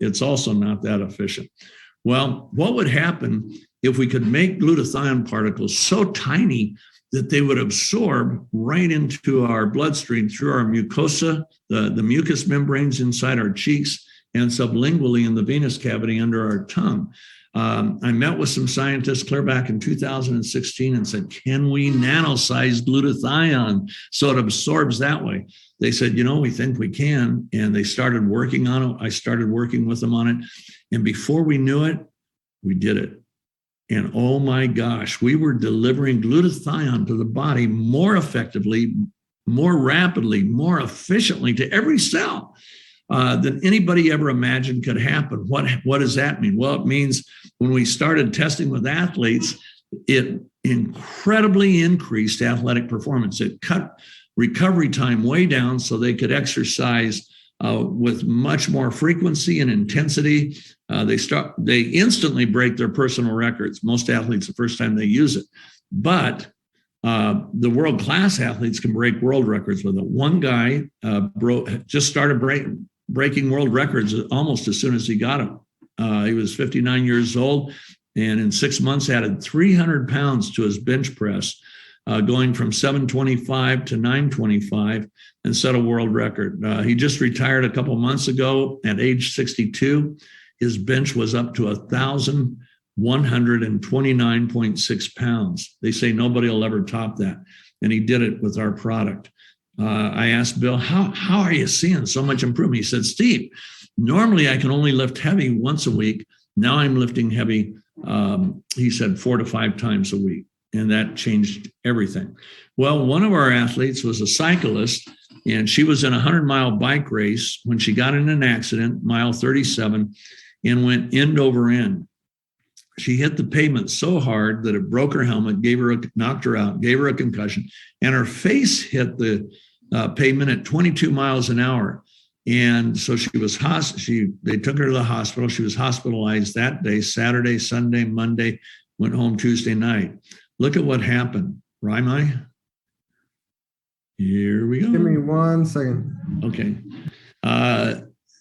it's also not that efficient. Well, what would happen if we could make glutathione particles so tiny that they would absorb right into our bloodstream through our mucosa, the mucous membranes inside our cheeks, and sublingually in the venous cavity under our tongue? I met with some scientists clear back in 2016 and said, can we nanosize glutathione so it absorbs that way? They said, we think we can. And they started working on it. I started working with them on it. And before we knew it, we did it. And oh my gosh, we were delivering glutathione to the body more effectively, more rapidly, more efficiently to every cell than anybody ever imagined could happen. What does that mean? Well, it means when we started testing with athletes, it incredibly increased athletic performance. It cut recovery time way down so they could exercise with much more frequency and intensity. They instantly break their personal records. Most athletes, the first time they use it. But the world-class athletes can break world records with it. One guy just started breaking world records almost as soon as he got them. He was 59 years old, and in 6 months added 300 pounds to his bench press, going from 725 to 925, and set a world record. He just retired a couple months ago at age 62. His bench was up to 1,129.6 pounds. They say nobody will ever top that. And he did it with our product. I asked Bill, how are you seeing so much improvement? He said, Steve, normally I can only lift heavy once a week. Now I'm lifting heavy, he said, 4 to 5 times a week. And that changed everything. Well, one of our athletes was a cyclist, and she was in a 100-mile bike race when she got in an accident, mile 37, and went end over end. She hit the pavement so hard that it broke her helmet, knocked her out, gave her a concussion, and her face hit the pavement at 22 miles an hour. And so they took her to the hospital. She was hospitalized that day, Saturday, Sunday, Monday, went home Tuesday night. Look at what happened. Raimai? Here we go. Give me 1 second. Okay.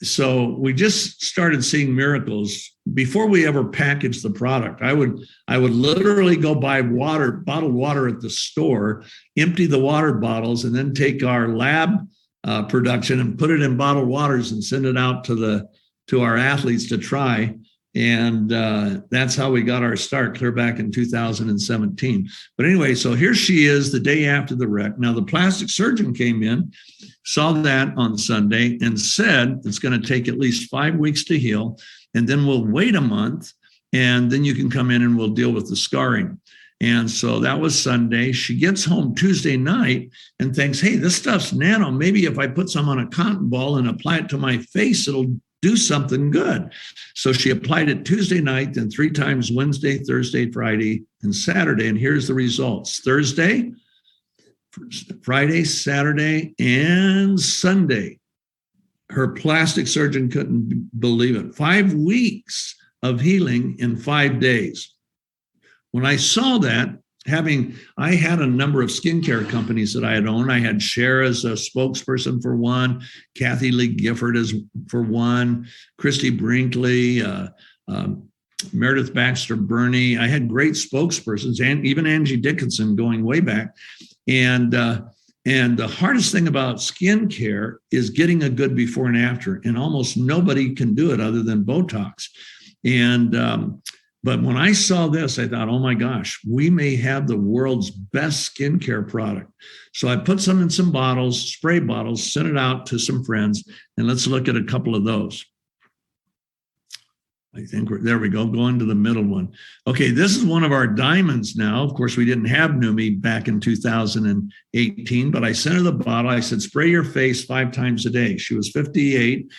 So we just started seeing miracles before we ever packaged the product. I would literally go buy bottled water at the store, empty the water bottles, and then take our lab production and put it in bottled waters and send it out to our athletes to try. And that's how we got our start clear back in 2017. But anyway, so here she is the day after the wreck. Now, the plastic surgeon came in, saw that on Sunday, and said it's going to take at least 5 weeks to heal. And then we'll wait a month, and then you can come in and we'll deal with the scarring. And so that was Sunday. She gets home Tuesday night and thinks, hey, this stuff's nano. Maybe if I put some on a cotton ball and apply it to my face, it'll do something good. So she applied it Tuesday night, then 3 times Wednesday, Thursday, Friday, and Saturday. And here's the results. Thursday, Friday, Saturday, and Sunday. Her plastic surgeon couldn't believe it. 5 weeks of healing in 5 days. When I saw that, I had a number of skincare companies that I had owned. I had Cher as a spokesperson for one, Kathy Lee Gifford as for one, Christy Brinkley, Meredith Baxter Burney. I had great spokespersons, and even Angie Dickinson going way back. And the hardest thing about skincare is getting a good before and after. And almost nobody can do it other than Botox. But when I saw this, I thought, oh my gosh, we may have the world's best skincare product. So I put some in some bottles, spray bottles, sent it out to some friends, and let's look at a couple of those. I think there we go, going to the middle one. Okay, this is one of our diamonds now. Of course, we didn't have Neumi back in 2018, but I sent her the bottle. I said, spray your face 5 times a day. She was 58.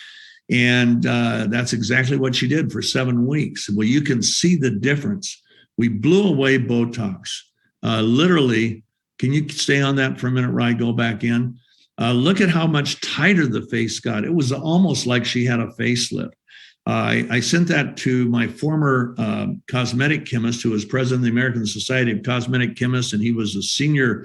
And that's exactly what she did for 7 weeks. Well, you can see the difference. We blew away Botox. Literally, can you stay on that for a minute, Rye? Go back in. Look at how much tighter the face got. It was almost like she had a facelift. I sent that to my former cosmetic chemist, who was president of the American Society of Cosmetic Chemists, and he was a senior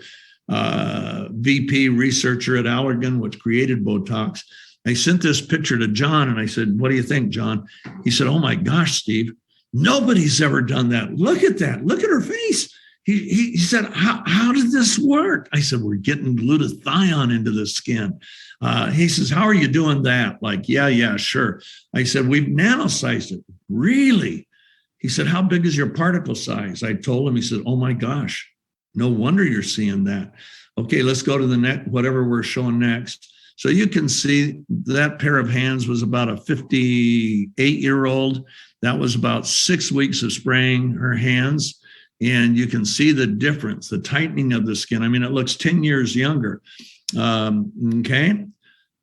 VP researcher at Allergan, which created Botox. I sent this picture to John and I said, what do you think, John? He said, oh my gosh, Steve, nobody's ever done that. Look at that. Look at her face. He said, how did this work? I said, we're getting glutathione into the skin. He says, how are you doing that? Like, yeah, sure. I said, we've nanosized it. Really? He said, how big is your particle size? I told him. He said, oh my gosh, no wonder you're seeing that. Okay, let's go to the next, whatever we're showing next. So you can see that pair of hands was about a 58-year-old. That was about 6 weeks of spraying her hands. And you can see the difference, the tightening of the skin. I mean, it looks 10 years younger. Okay.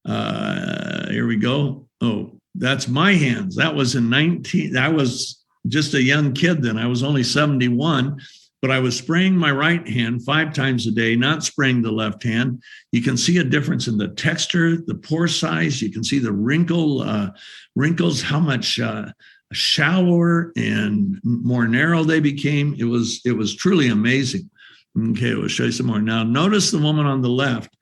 Here we go. Oh, that's my hands. That was I was just a young kid then. I was only 71, but I was spraying my right hand 5 times a day, not spraying the left hand. You can see a difference in the texture, the pore size. You can see the wrinkles, how much shallower and more narrow they became. It was truly amazing. Okay, we'll show you some more. Now, notice the woman on the left.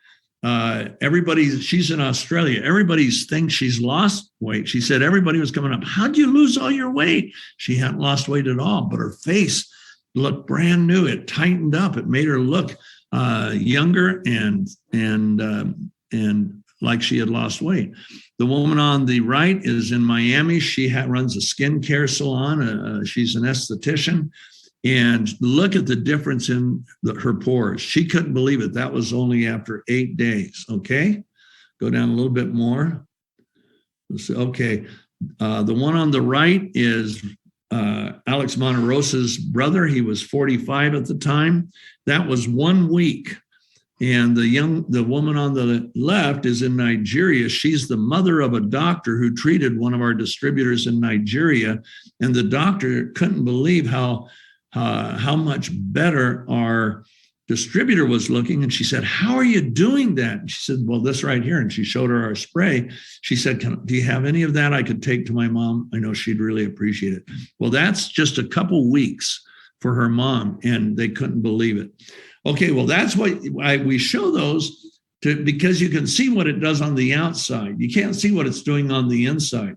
She's in Australia. Everybody thinks she's lost weight. She said everybody was coming up. How'd you lose all your weight? She hadn't lost weight at all, but her face looked brand new. It tightened up. It made her look younger and like she had lost weight. The woman on the right is in Miami. She runs a skincare salon. She's an esthetician. And look at the difference in her pores. She couldn't believe it. That was only after 8 days. Okay. Go down a little bit more. Okay. The one on the right is Alex Monterosa's brother. He was 45 at the time. That was 1 week. And the woman on the left is in Nigeria. She's the mother of a doctor who treated one of our distributors in Nigeria. And the doctor couldn't believe how much better our distributor was looking. And she said, how are you doing that? And she said, well, this right here. And she showed her our spray. She said, do you have any of that I could take to my mom? I know she'd really appreciate it. Well, that's just a couple weeks for her mom. And they couldn't believe it. Okay, well, that's why we show those because you can see what it does on the outside. You can't see what it's doing on the inside.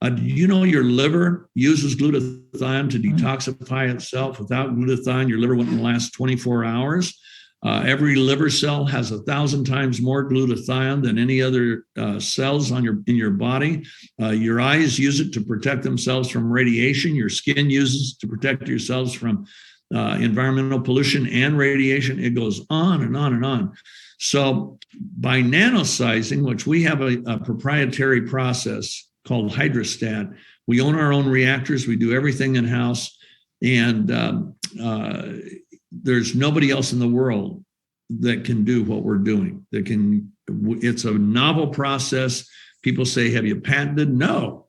Your liver uses glutathione to detoxify itself. Without glutathione, your liver wouldn't last 24 hours. Every liver cell has 1,000 times more glutathione than any other cells in your body. Your eyes use it to protect themselves from radiation. Your skin uses it to protect yourselves from environmental pollution and radiation. It goes on and on and on. So by nanosizing, which we have a proprietary process called hydrostat, we own our own reactors. We do everything in-house. And there's nobody else in the world that can do what we're doing. It's a novel process. People say, have you patented? No.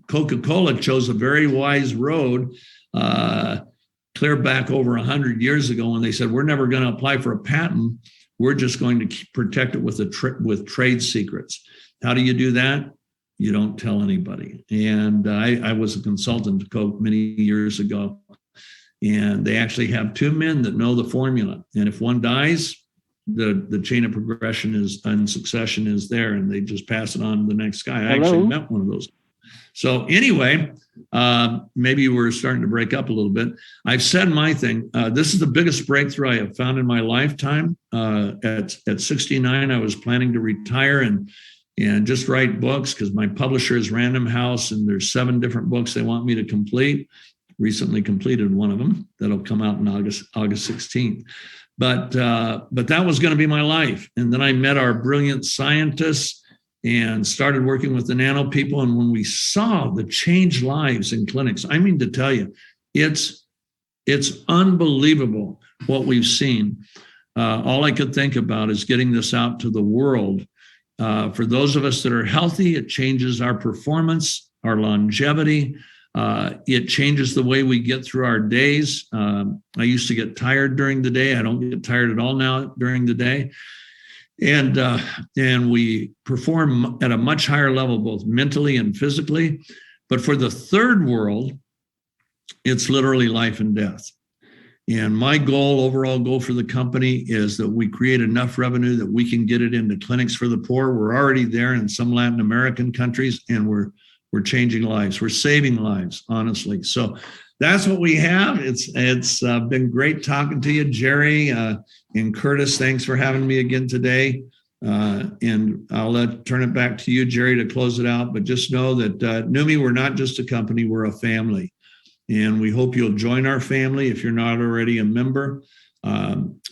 Coca-Cola chose a very wise road clear back over 100 years ago when they said, we're never going to apply for a patent. We're just going to protect it with trade secrets. How do you do that? You don't tell anybody. And I was a consultant to Coke many years ago, and they actually have 2 men that know the formula. And if one dies, the chain of progression and succession is there, and they just pass it on to the next guy. I actually met one of those. So anyway, maybe we're starting to break up a little bit. I've said my thing. This is the biggest breakthrough I have found in my lifetime. At 69, I was planning to retire and just write books because my publisher is Random House, and there's 7 different books they want me to complete. Recently completed one of them that'll come out in August 16th. But that was going to be my life. And then I met our brilliant scientists and started working with the nano people. And when we saw the changed lives in clinics, I mean to tell you, it's unbelievable what we've seen. All I could think about is getting this out to the world. For those of us that are healthy, it changes our performance, our longevity. It changes the way we get through our days. I used to get tired during the day. I don't get tired at all now during the day. And we perform at a much higher level, both mentally and physically. But for the third world, it's literally life and death. And my goal, overall goal for the company, is that we create enough revenue that we can get it into clinics for the poor. We're already there in some Latin American countries, and we're changing lives. We're saving lives, honestly. So that's what we have. It's been great talking to you, Jerry and Curtis. Thanks for having me again today. And I'll turn it back to you, Jerry, to close it out. But just know that Neumi, we're not just a company, we're a family. And we hope you'll join our family if you're not already a member.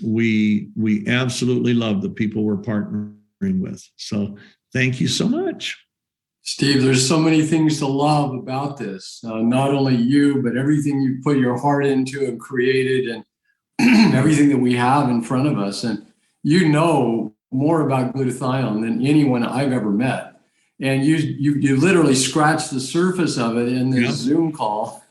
We absolutely love the people we're partnering with. So thank you so much. Steve, there's so many things to love about this. Not only you, but everything you put your heart into and created, and everything that we have in front of us. And you know more about glutathione than anyone I've ever met. And you literally scratched the surface of it in this Zoom call.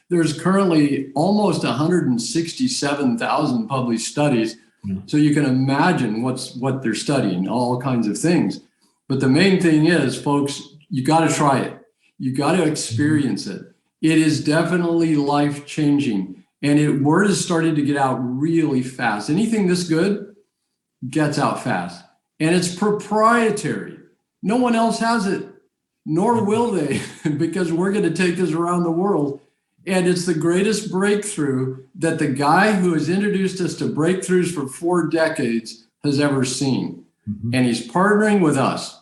There's currently almost 167,000 published studies. So you can imagine what they're studying, all kinds of things. But the main thing is, folks, you got to try it. You got to experience it. It is definitely life-changing. And word is starting to get out really fast. Anything this good gets out fast. And it's proprietary. No one else has it, nor will they, because we're going to take this around the world. And it's the greatest breakthrough that the guy who has introduced us to breakthroughs for 4 decades has ever seen. And he's partnering with us.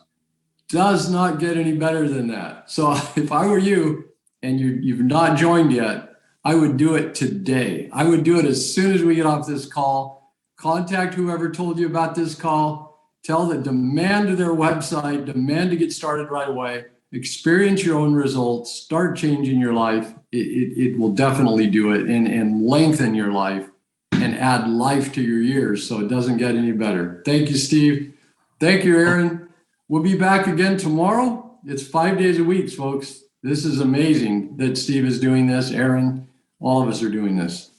Does not get any better than that. So if I were you and you've not joined yet, I would do it today. I would do it as soon as we get off this call. Contact whoever told you about this call. Tell them, demand to their website, demand to get started right away. Experience your own results, start changing your life. It will definitely do it and lengthen your life and add life to your years so it doesn't get any better. Thank you, Steve. Thank you, Aaron. We'll be back again tomorrow. It's 5 days a week, folks. This is amazing that Steve is doing this. Aaron, all of us are doing this.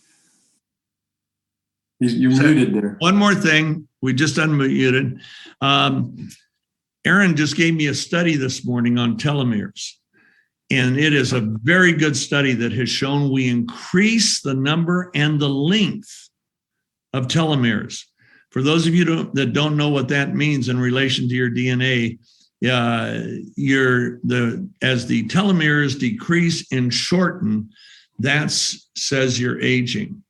You're muted there. One more thing. We just unmuted. Aaron just gave me a study this morning on telomeres. And it is a very good study that has shown we increase the number and the length of telomeres. For those of you that don't know what that means in relation to your DNA, as the telomeres decrease and shorten, that says you're aging.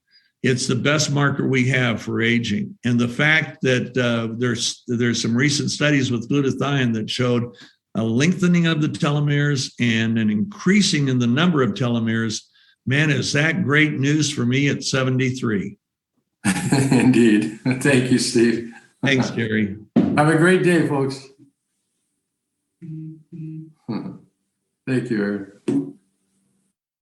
It's the best marker we have for aging. And the fact that there's some recent studies with glutathione that showed a lengthening of the telomeres and an increasing in the number of telomeres, man, is that great news for me at 73. Indeed. Thank you, Steve. Thanks, Jerry. Have a great day, folks. Thank you, Eric.